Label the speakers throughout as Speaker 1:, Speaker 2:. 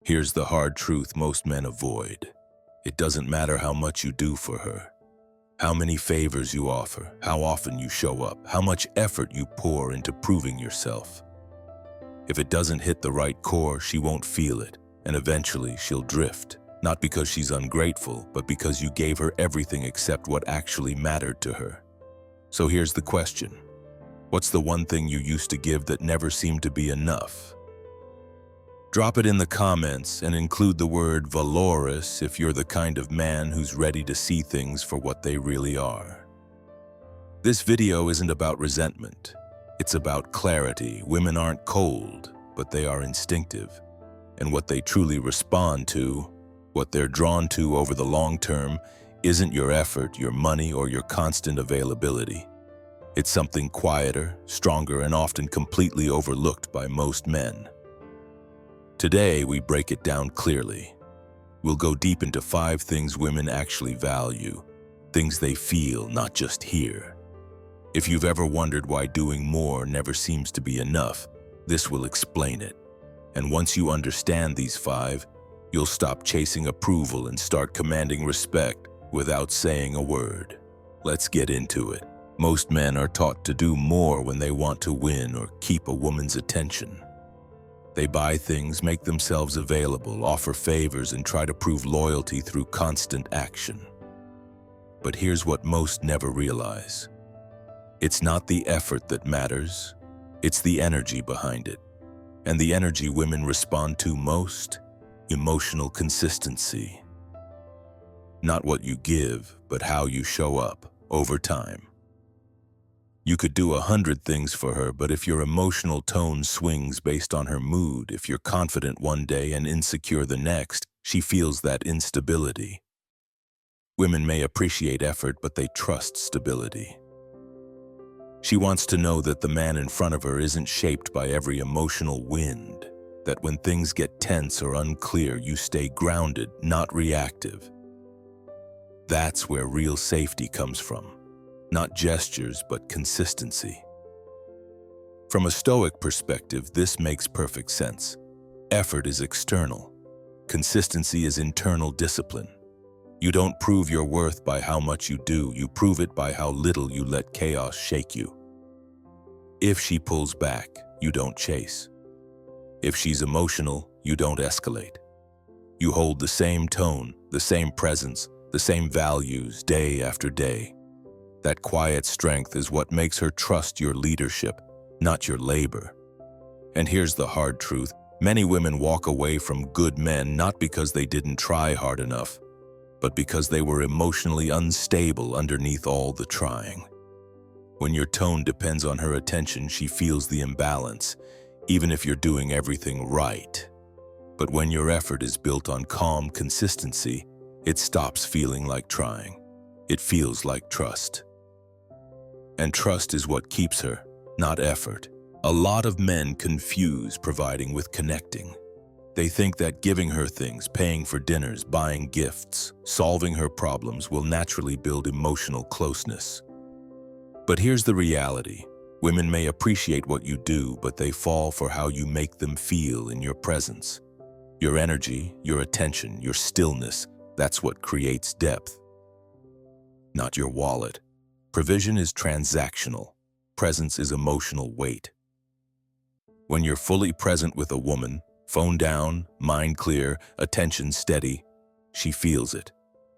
Speaker 1: Here's the hard truth most men avoid. It doesn't matter how much you do for her, how many favors you offer, how often you show up, how much effort you pour into proving yourself. If it doesn't hit the right core, she won't feel it, and eventually she'll drift. Not because she's ungrateful, but because you gave her everything except what actually mattered to her. So here's the question. What's the one thing you used to give that never seemed to be enough? Drop it in the comments and include the word valorous if you're the kind of man who's ready to see things for what they really are. This video isn't about resentment. It's about clarity. Women aren't cold, but they are instinctive. And what they truly respond to, what they're drawn to over the long term, isn't your effort, your money, or your constant availability. It's something quieter, stronger, and often completely overlooked by most men. Today, we break it down clearly. We'll go deep into 5 things women actually value, things they feel, not just hear. If you've ever wondered why doing more never seems to be enough, this will explain it. And once you understand these 5, you'll stop chasing approval and start commanding respect without saying a word. Let's get into it. Most men are taught to do more when they want to win or keep a woman's attention. They buy things, make themselves available, offer favors, and try to prove loyalty through constant action. But here's what most never realize. It's not the effort that matters, it's the energy behind it. And the energy women respond to most? Emotional consistency. Not what you give, but how you show up over time. You could do 100 things for her, but if your emotional tone swings based on her mood, if you're confident one day and insecure the next, she feels that instability. Women may appreciate effort, but they trust stability. She wants to know that the man in front of her isn't shaped by every emotional wind, that when things get tense or unclear, you stay grounded, not reactive. That's where real safety comes from. Not gestures, but consistency. From a Stoic perspective, this makes perfect sense. Effort is external. Consistency is internal discipline. You don't prove your worth by how much you do, you prove it by how little you let chaos shake you. If she pulls back, you don't chase. If she's emotional, you don't escalate. You hold the same tone, the same presence, the same values day after day. That quiet strength is what makes her trust your leadership, not your labor. And here's the hard truth. Many women walk away from good men not because they didn't try hard enough, but because they were emotionally unstable underneath all the trying. When your tone depends on her attention, she feels the imbalance, even if you're doing everything right. But when your effort is built on calm consistency, it stops feeling like trying. It feels like trust. And trust is what keeps her, not effort. A lot of men confuse providing with connecting. They think that giving her things, paying for dinners, buying gifts, solving her problems will naturally build emotional closeness. But here's the reality. Women may appreciate what you do, but they fall for how you make them feel in your presence. Your energy, your attention, your stillness, that's what creates depth. Not your wallet. Provision is transactional. Presence is emotional weight. When you're fully present with a woman, phone down, mind clear, attention steady, she feels it.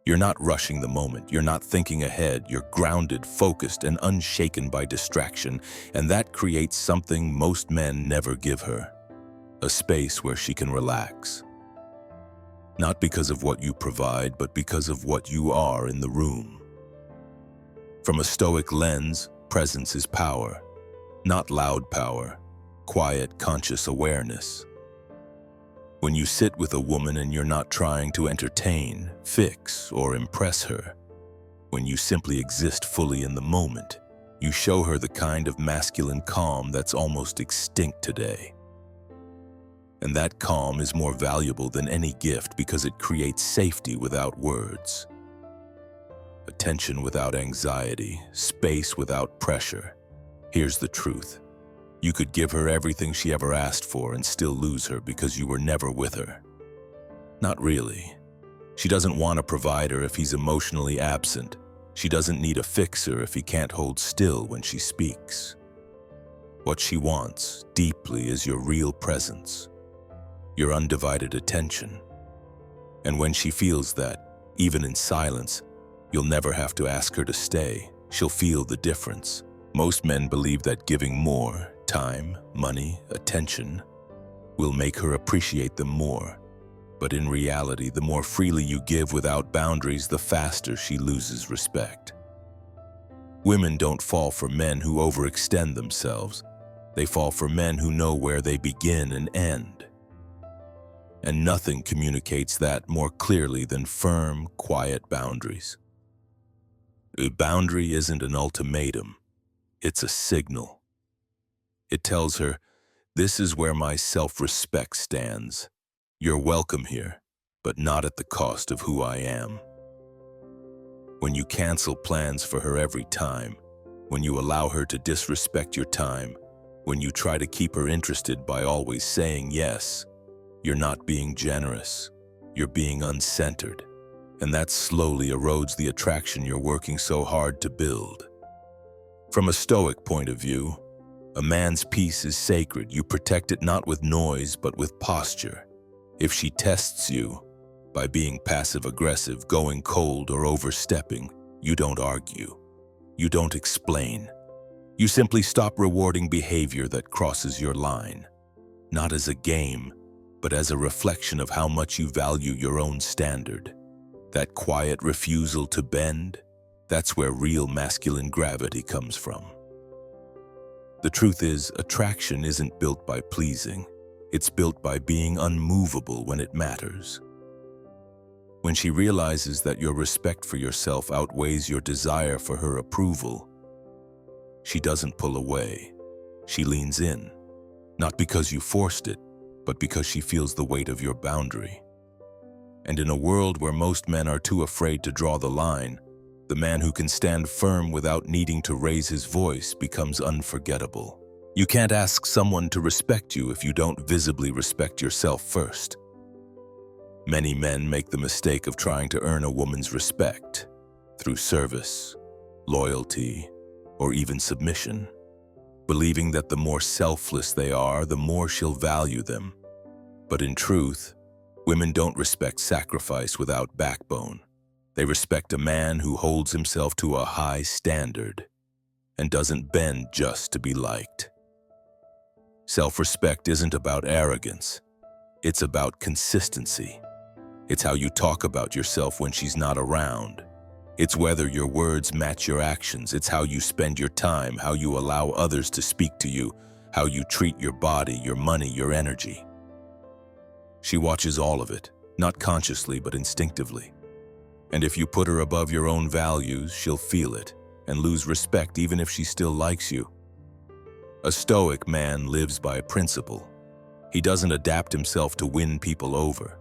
Speaker 1: You're not rushing the moment. You're not thinking ahead. You're grounded, focused, and unshaken by distraction, and that creates something most men never give her. A space where she can relax. Not because of what you provide, but because of what you are in the room. From a Stoic lens, presence is power. Not loud power, quiet, conscious awareness. When you sit with a woman and you're not trying to entertain, fix, or impress her, when you simply exist fully in the moment, you show her the kind of masculine calm that's almost extinct today. And that calm is more valuable than any gift because it creates safety without words. Attention without anxiety, space without pressure. Here's the truth. You could give her everything she ever asked for and still lose her because you were never with her. Not really. She doesn't want a provider if he's emotionally absent. She doesn't need a fixer if he can't hold still when she speaks. What she wants deeply is your real presence, your undivided attention. And when she feels that, even in silence, you'll never have to ask her to stay. She'll feel the difference. Most men believe that giving more time, money, attention will make her appreciate them more. But in reality, the more freely you give without boundaries, the faster she loses respect. Women don't fall for men who overextend themselves. They fall for men who know where they begin and end. And nothing communicates that more clearly than firm, quiet boundaries. A boundary isn't an ultimatum. It's a signal. It tells her, this is where my self-respect stands. You're welcome here, but not at the cost of who I am. When you cancel plans for her every time, when you allow her to disrespect your time, when you try to keep her interested by always saying yes, you're not being generous. You're being uncentered. And that slowly erodes the attraction you're working so hard to build. From a Stoic point of view, a man's peace is sacred. You protect it not with noise, but with posture. If she tests you by being passive-aggressive, going cold, or overstepping, you don't argue. You don't explain. You simply stop rewarding behavior that crosses your line, not as a game, but as a reflection of how much you value your own standard. That quiet refusal to bend, that's where real masculine gravity comes from. The truth is, attraction isn't built by pleasing. It's built by being unmovable when it matters. When she realizes that your respect for yourself outweighs your desire for her approval, she doesn't pull away. She leans in, not because you forced it, but because she feels the weight of your boundary. And in a world where most men are too afraid to draw the line, the man who can stand firm without needing to raise his voice becomes unforgettable. You can't ask someone to respect you if you don't visibly respect yourself first. Many men make the mistake of trying to earn a woman's respect through service, loyalty, or even submission, believing that the more selfless they are, the more she'll value them. But in truth, women don't respect sacrifice without backbone. They respect a man who holds himself to a high standard and doesn't bend just to be liked. Self-respect isn't about arrogance. It's about consistency. It's how you talk about yourself when she's not around. It's whether your words match your actions. It's how you spend your time, how you allow others to speak to you, how you treat your body, your money, your energy. She watches all of it, not consciously but instinctively. And if you put her above your own values, she'll feel it and lose respect even if she still likes you. A Stoic man lives by principle. He doesn't adapt himself to win people over.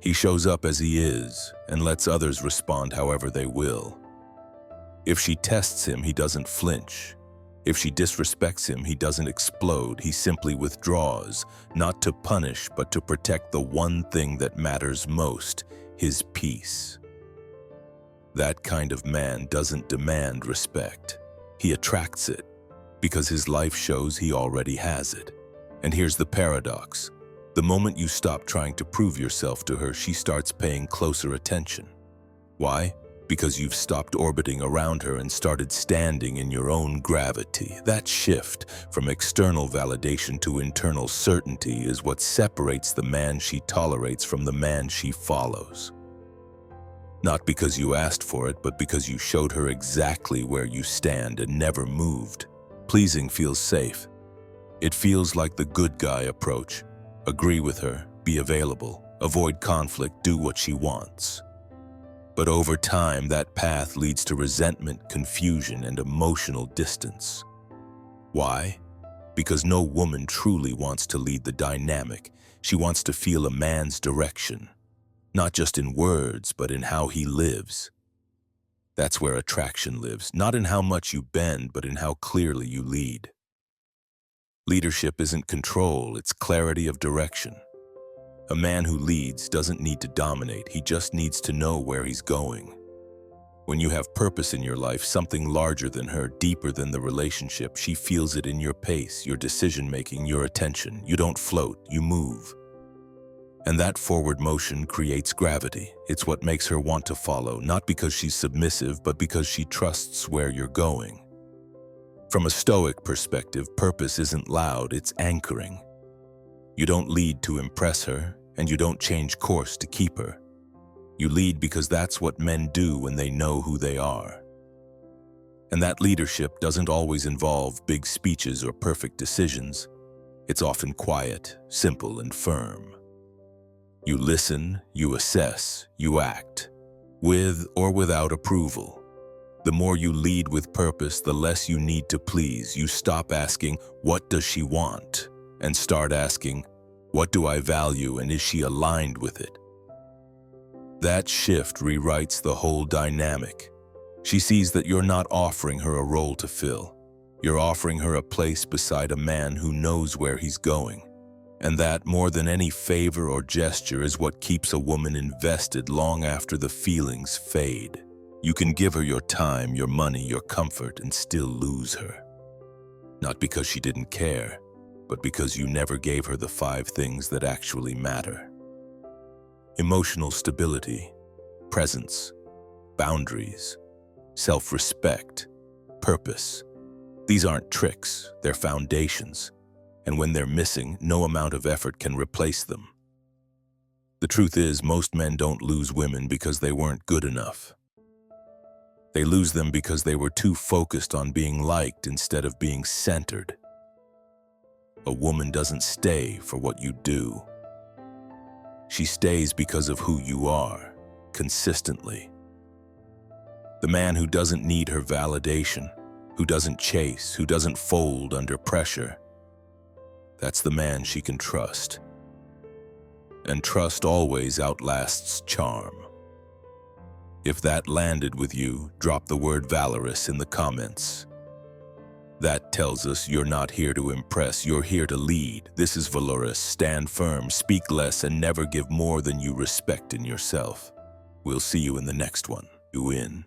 Speaker 1: He shows up as he is and lets others respond however they will. If she tests him, he doesn't flinch. If she disrespects him, he doesn't explode. He simply withdraws, not to punish, but to protect the one thing that matters most, his peace. That kind of man doesn't demand respect. He attracts it, because his life shows he already has it. And here's the paradox. The moment you stop trying to prove yourself to her, she starts paying closer attention. Why? Because you've stopped orbiting around her and started standing in your own gravity. That shift from external validation to internal certainty is what separates the man she tolerates from the man she follows. Not because you asked for it, but because you showed her exactly where you stand and never moved. Pleasing feels safe. It feels like the good guy approach. Agree with her, be available, avoid conflict, do what she wants. But over time, that path leads to resentment, confusion, and emotional distance. Why? Because no woman truly wants to lead the dynamic. She wants to feel a man's direction, not just in words, but in how he lives. That's where attraction lives, not in how much you bend, but in how clearly you lead. Leadership isn't control, it's clarity of direction. A man who leads doesn't need to dominate, he just needs to know where he's going. When you have purpose in your life, something larger than her, deeper than the relationship, she feels it in your pace, your decision-making, your attention. You don't float, you move. And that forward motion creates gravity. It's what makes her want to follow, not because she's submissive, but because she trusts where you're going. From a Stoic perspective, purpose isn't loud, it's anchoring. You don't lead to impress her, and you don't change course to keep her. You lead because that's what men do when they know who they are. And that leadership doesn't always involve big speeches or perfect decisions. It's often quiet, simple, and firm. You listen, you assess, you act, with or without approval. The more you lead with purpose, the less you need to please. You stop asking, "What does she want?" and start asking, "What do I value, and is she aligned with it?" That shift rewrites the whole dynamic. She sees that you're not offering her a role to fill. You're offering her a place beside a man who knows where he's going. And that, more than any favor or gesture, is what keeps a woman invested long after the feelings fade. You can give her your time, your money, your comfort, and still lose her. Not because she didn't care, but because you never gave her the 5 things that actually matter. Emotional stability, presence, boundaries, self-respect, purpose. These aren't tricks, they're foundations. And when they're missing, no amount of effort can replace them. The truth is, most men don't lose women because they weren't good enough. They lose them because they were too focused on being liked instead of being centered. A woman doesn't stay for what you do. She stays because of who you are, consistently. The man who doesn't need her validation, who doesn't chase, who doesn't fold under pressure, that's the man she can trust. And trust always outlasts charm. If that landed with you, drop the word valorous in the comments. That tells us you're not here to impress, you're here to lead. This is valorous. Stand firm, speak less, and never give more than you respect in yourself. We'll see you in the next one. You in?